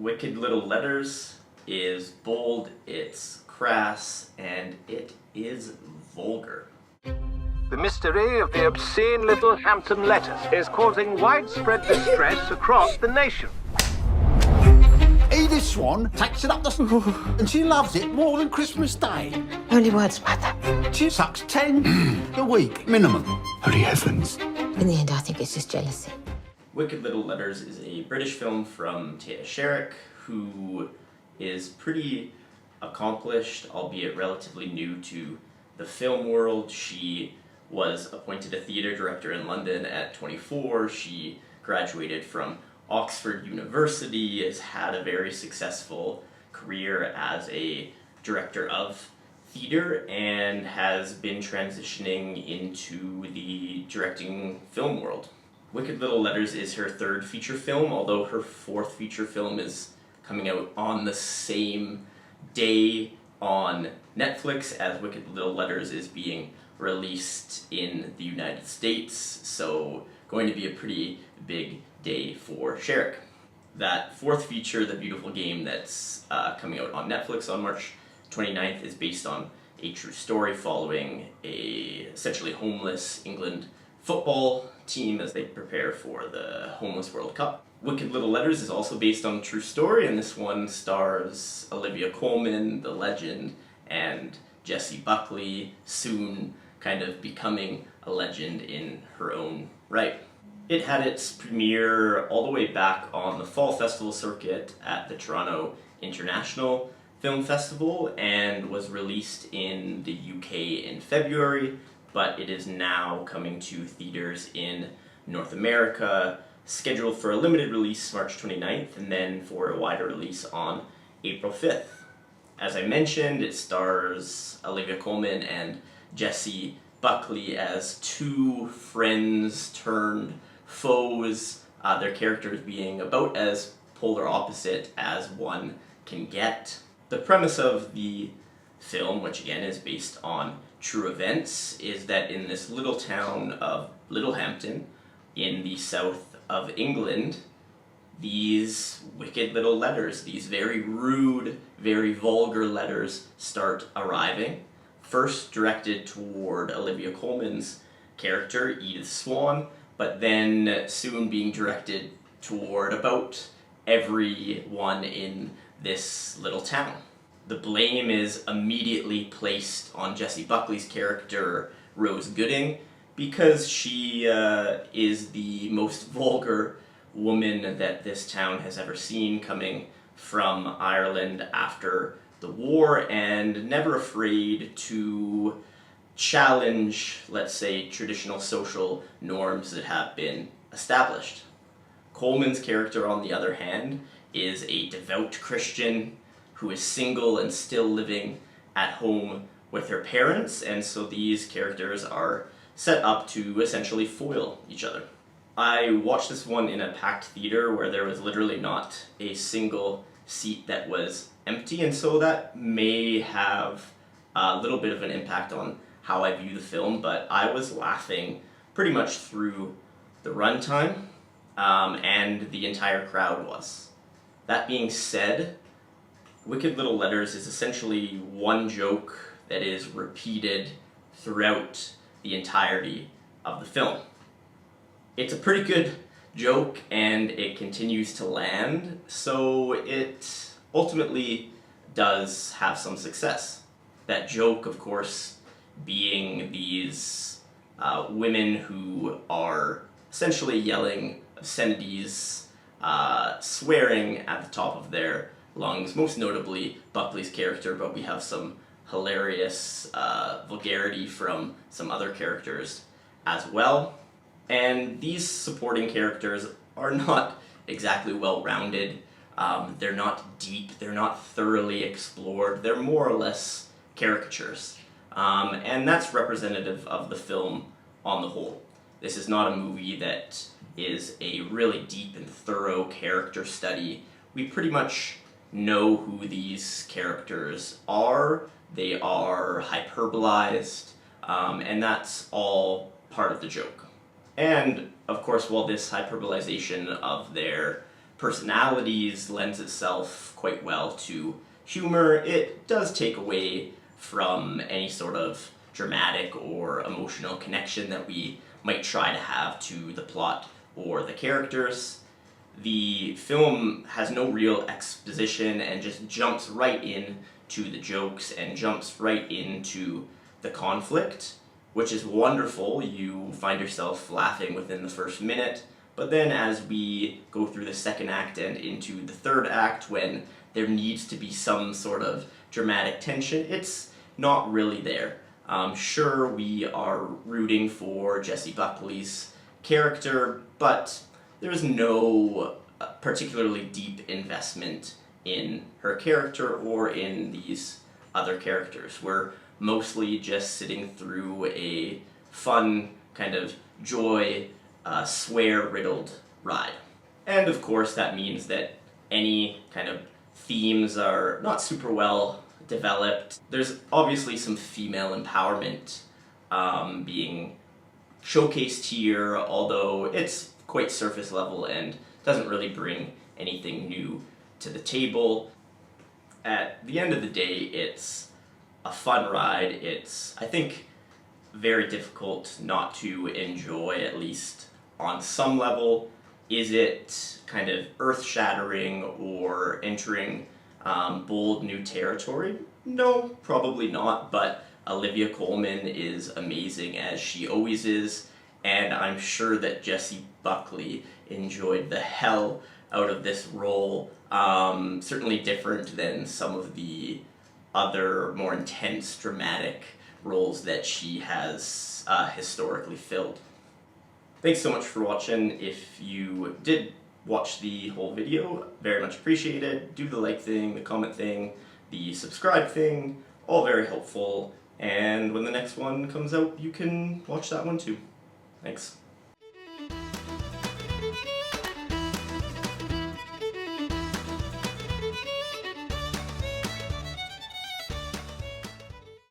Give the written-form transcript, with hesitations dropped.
Wicked Little Letters is bold, it's crass, and it is vulgar. The mystery of the obscene little Hampton letters is causing widespread distress across the nation. Edith Swan takes it up the and she loves it more than Christmas Day. Only words matter. She sucks 10 a week, minimum. Holy heavens. In the end, I think it's just jealousy. Wicked Little Letters is a British film from Thea Sharrock, who is pretty accomplished, albeit relatively new to the film world. She was appointed a theatre director in London at 24. She graduated from Oxford University, has had a very successful career as a director of theatre, and has been transitioning into the directing film world. Wicked Little Letters is her third feature film, although her fourth feature film is coming out on the same day on Netflix as Wicked Little Letters is being released in the United States, so going to be a pretty big day for Sharrock. That fourth feature, The Beautiful Game, that's coming out on Netflix on March 29th, is based on a true story following a essentially homeless England football team as they prepare for the Homeless World Cup. Wicked Little Letters is also based on a true story, and this one stars Olivia Colman, the legend, and Jessie Buckley, soon kind of becoming a legend in her own right. It had its premiere all the way back on the Fall Festival circuit at the Toronto International Film Festival and was released in the UK in February, but it is now coming to theaters in North America, scheduled for a limited release March 29th and then for a wider release on April 5th. As I mentioned, it stars Olivia Colman and Jessie Buckley as two friends turned foes, their characters being about as polar opposite as one can get. The premise of the film, which again is based on true events, is that in this little town of Littlehampton in the south of England, these wicked little letters, these very rude, very vulgar letters start arriving. First directed toward Olivia Colman's character, Edith Swan, but then soon being directed toward about everyone in this little town. The blame is immediately placed on Jessie Buckley's character, Rose Gooding, because she is the most vulgar woman that this town has ever seen, coming from Ireland after the war and never afraid to challenge, let's say, traditional social norms that have been established. Coleman's character, on the other hand, is a devout Christian who is single and still living at home with her parents, and so these characters are set up to essentially foil each other. I watched this one in a packed theater where there was literally not a single seat that was empty, and so that may have a little bit of an impact on how I view the film, but I was laughing pretty much through the runtime, and the entire crowd was. That being said, Wicked Little Letters is essentially one joke that is repeated throughout the entirety of the film. It's a pretty good joke and it continues to land, so it ultimately does have some success. That joke, of course, being these women who are essentially yelling obscenities, swearing at the top of their lungs, most notably Buckley's character, but we have some hilarious vulgarity from some other characters as well. And these supporting characters are not exactly well-rounded. They're not deep, they're not thoroughly explored, they're more or less caricatures. And that's representative of the film on the whole. This is not a movie that is a really deep and thorough character study. We pretty much know who these characters are. They are hyperbolized, and that's all part of the joke. And, of course, while this hyperbolization of their personalities lends itself quite well to humor. It does take away from any sort of dramatic or emotional connection that we might try to have to the plot or the characters. The film has no real exposition and just jumps right in to the jokes and jumps right into the conflict, which is wonderful. You find yourself laughing within the first minute, but then as we go through the second act and into the third act, when there needs to be some sort of dramatic tension, it's not really there. Sure, we are rooting for Jessie Buckley's character, but there's no particularly deep investment in her character or in these other characters. We're mostly just sitting through a fun, kind of joy, swear-riddled ride. And of course that means that any kind of themes are not super well developed. There's obviously some female empowerment being showcased here, although it's quite surface level and doesn't really bring anything new to the table. At the end of the day, it's a fun ride. It's, I think, very difficult not to enjoy, at least on some level. Is it kind of earth-shattering or entering bold new territory? No, probably not, but Olivia Colman is amazing, as she always is, and I'm sure that Jessie Buckley enjoyed the hell out of this role. Certainly different than some of the other more intense, dramatic roles that she has historically filled. Thanks so much for watching. If you did watch the whole video, very much appreciated. Do the like thing, the comment thing, the subscribe thing, all very helpful. And when the next one comes out, you can watch that one too. Thanks.